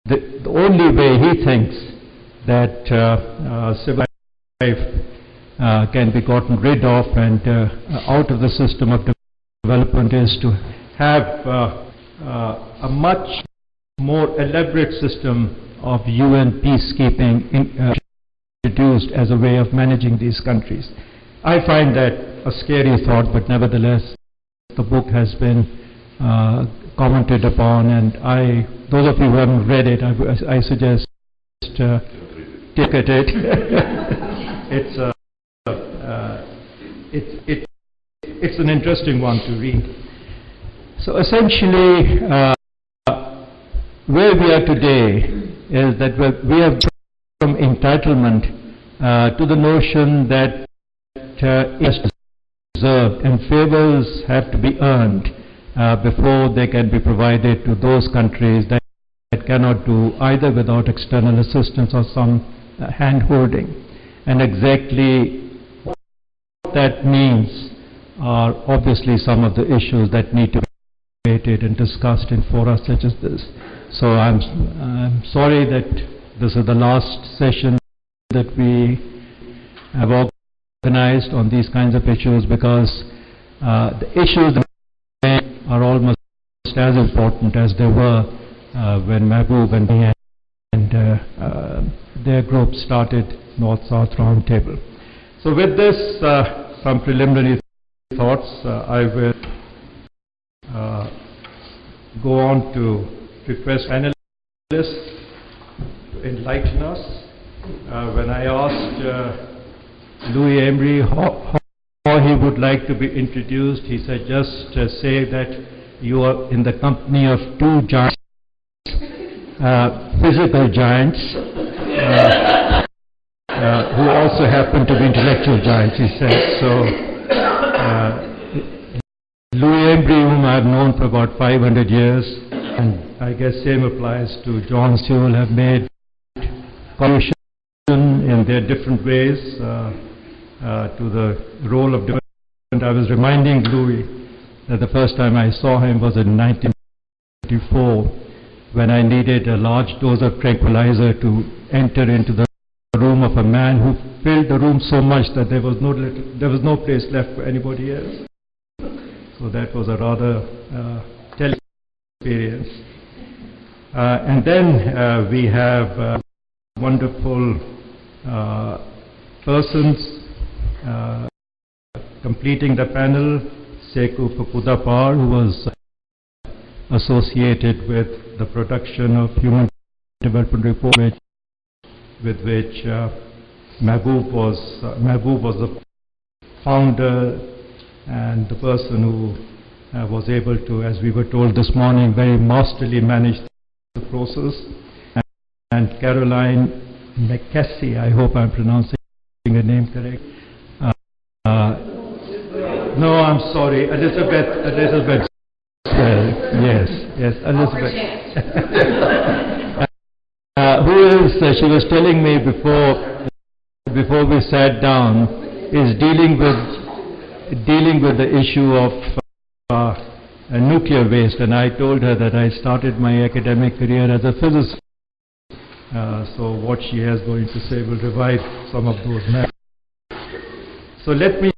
the only way he thinks that civil life can be gotten rid of and out of the system of development is to have a much more elaborate system of UN peacekeeping introduced as a way of managing these countries. I find that a scary thought, but nevertheless the book has been commented upon, and those of you who haven't read it, I suggest take at it. It's an interesting one to read. So essentially, where we are today is that we have from entitlement to the notion that it is deserved and favors have to be earned before they can be provided to those countries that cannot do either without external assistance or some hand-holding. And exactly what that means are obviously some of the issues that need to be debated and discussed in fora such as this. So I'm sorry that this is the last session that we have organized on these kinds of issues, because the issues are almost as important as they were when Mahbub and their group started North-South Roundtable. So with this, some preliminary thoughts, I will go on to request panelists to enlighten us. When I asked Louis Emery how he would like to be introduced, he said just say that you are in the company of two giants, physical giants, who also happen to be intellectual giants, he said. So Louis Emery, whom I have known for about 500 years, and I guess same applies to John Sewell, have made contribution in their different ways to the role of development. I was reminding Louis that the first time I saw him was in 1994, when I needed a large dose of tranquilizer to enter into the room of a man who filled the room so much that there was no place left for anybody else. So that was a rather telling experience. And then we have wonderful persons completing the panel. Sekou Fukudapar, who was associated with the production of Human Development Report, with which Mahbub was the founder and the person who was able to, as we were told this morning, very masterfully manage the process. And Caroline McCassie, I hope I'm pronouncing her name correct. No, I'm sorry, Elizabeth. Yes, Elizabeth. Who is, she was telling me before we sat down, is dealing with the issue of nuclear waste, and I told her that I started my academic career as a physicist. So what she has going to say will revive some of those matters. So let me